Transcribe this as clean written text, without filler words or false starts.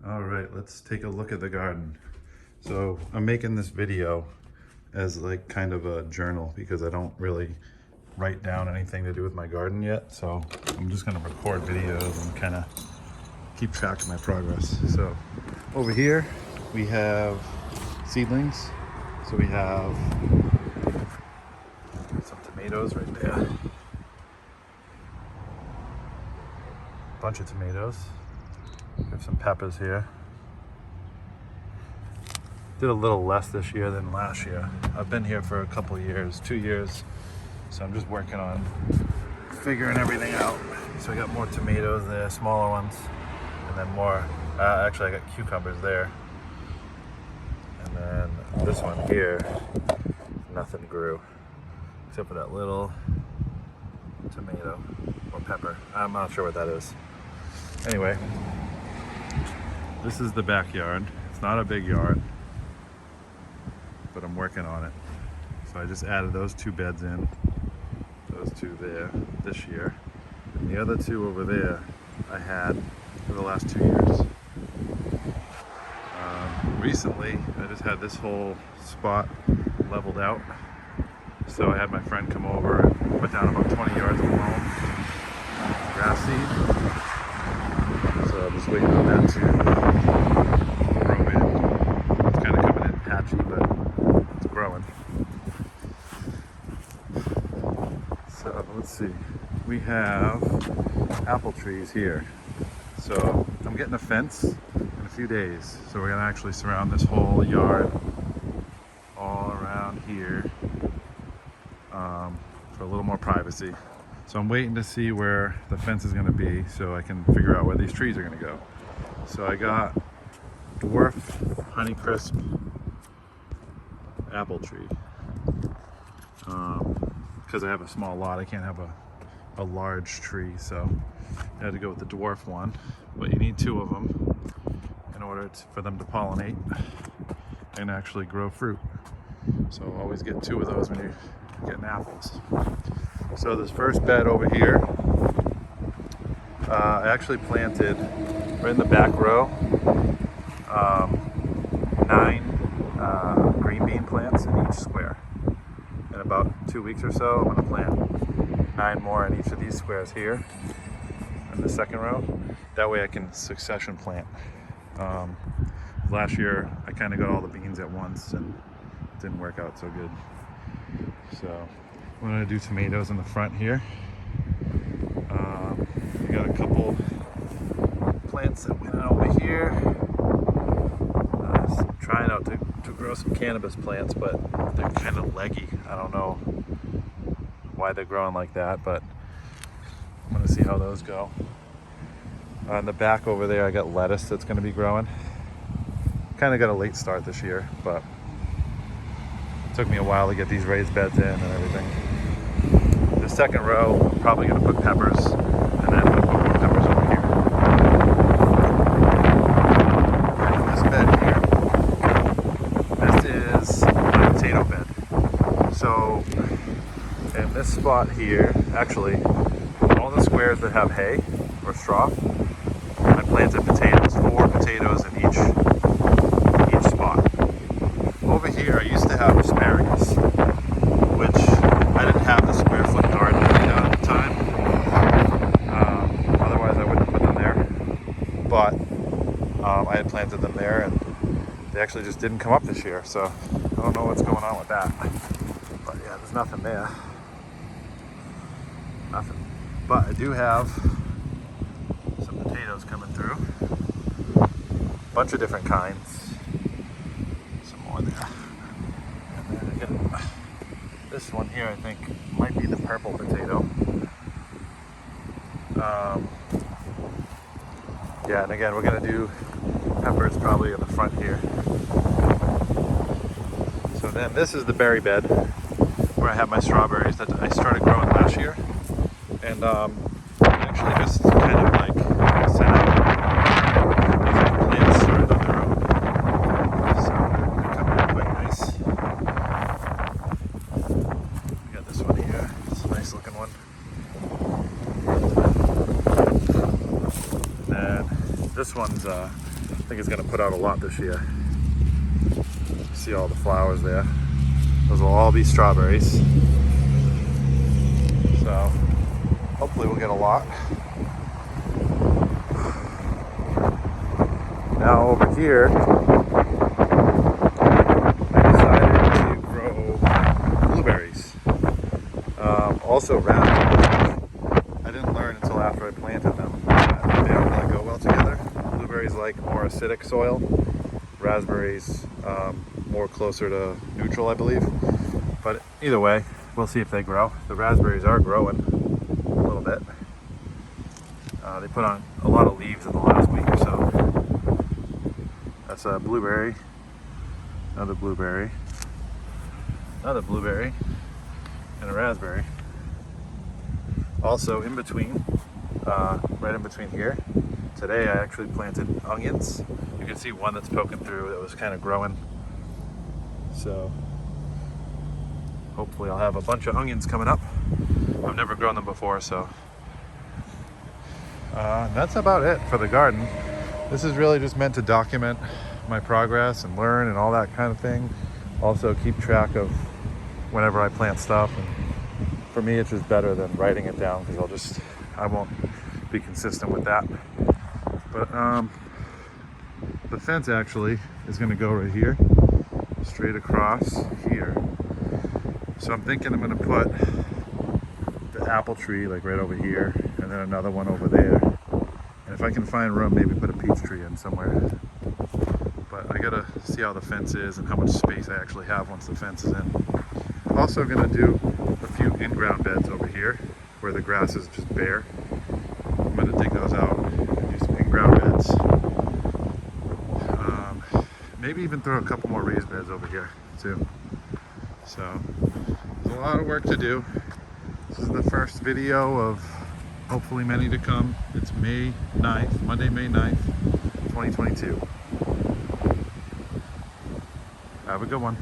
All right, let's take a look at the garden. So I'm making this video as like kind of a journal because I don't really write down anything to do with my garden yet. So I'm just gonna record videos and kind of keep track of my progress. So over here we have seedlings. So we have some tomatoes right there. Bunch of tomatoes. We have some peppers here. Did a little less this year than last year. I've been here for a couple of years, 2 years. So I'm just working on figuring everything out. So I got more tomatoes there, smaller ones, and then more, actually I got cucumbers there. And then this one here, nothing grew, except for that little tomato or pepper. I'm not sure what that is. Anyway, this is the backyard. It's not a big yard, but I'm working on it. So I just added those 2 beds in, those 2 there this year. And the other 2 over there I had for the last 2 years. Recently, I just had this whole spot leveled out. So I had my friend come over and put down about 20 yards of loam, grass seed. So I'm just waiting on that to grow in. It's kind of coming in patchy, but it's growing. So let's see. We have apple trees here. So I'm getting a fence in a few days. So we're gonna actually surround this whole yard all around here for a little more privacy. So I'm waiting to see where the fence is gonna be so I can figure out where these trees are gonna go. So I got dwarf Honeycrisp apple tree. Because I have a small lot, I can't have a large tree, so I had to go with the dwarf one. But you need 2 of them in order for them to pollinate and actually grow fruit. So always get 2 of those when you're getting apples. So this first bed over here, I actually planted right in the back row 9 green bean plants in each square. In about 2 weeks or so, I'm gonna plant 9 more in each of these squares here in the second row. That way I can succession plant. Last year I kind of got all the beans at once and it didn't work out so good. So I'm gonna do tomatoes in the front here. We got a couple plants that went over here. Trying out to grow some cannabis plants, but they're kind of leggy. I don't know why they're growing like that, but I'm gonna see how those go. On the back over there, I got lettuce that's gonna be growing. Kind of got a late start this year, but it took me a while to get these raised beds in and everything. The second row, I'm probably gonna put peppers, and then I'm gonna put more peppers over here. This bed here, this is my potato bed. So in this spot here, actually, all the squares that have hay or straw, I planted potatoes, 4 potatoes in each spot. Over here, I used to have asparagus, which I didn't have the square foot garden at the time. Otherwise, I wouldn't have put them there. But I had planted them there, and they actually just didn't come up this year. So I don't know what's going on with that. But yeah, there's nothing there. Nothing. But I do have some potatoes coming through. Bunch of different kinds. Some more there. And then I got this one here, I think might be the purple potato. Yeah, and again, we're gonna do peppers probably in the front here. So then this is the berry bed where I have my strawberries that I started growing last year. And actually just kind of like set out these plants started on their own. So they're coming out quite nice. We got this one here. It's a nice looking one. And then this one's I think it's gonna put out a lot this year. See all the flowers there. Those will all be strawberries. So hopefully we'll get a lot. Now over here, I decided to grow blueberries. Also raspberries. I didn't learn until after I planted them that they don't really go well together. Blueberries like more acidic soil. Raspberries more closer to neutral, I believe. But either way, we'll see if they grow. The raspberries are growing a little bit. They put on a lot of leaves in the last week or so. That's a blueberry, another blueberry, another blueberry, and a raspberry. Also in between, right in between here, today I actually planted onions. You can see one that's poking through that was kind of growing. So hopefully I'll have a bunch of onions coming up. I've never grown them before, so that's about it for the garden. This is really just meant to document my progress and learn and all that kind of thing. Also keep track of whenever I plant stuff. And for me, it's just better than writing it down because I won't be consistent with that. But the fence actually is going to go right here, straight across here. So I'm thinking I'm going to put the apple tree like right over here and then another one over there. And if I can find room, maybe put a peach tree in somewhere. But I gotta see how the fence is and how much space I actually have once the fence is in. Also gonna do a few in-ground beds over here where the grass is just bare. I'm gonna dig those out and do some in-ground beds. Maybe even throw a couple more raised beds over here too. So there's a lot of work to do. This is the first video of hopefully many to come. It's May 9th, Monday, May 9th, 2022. Have a good one.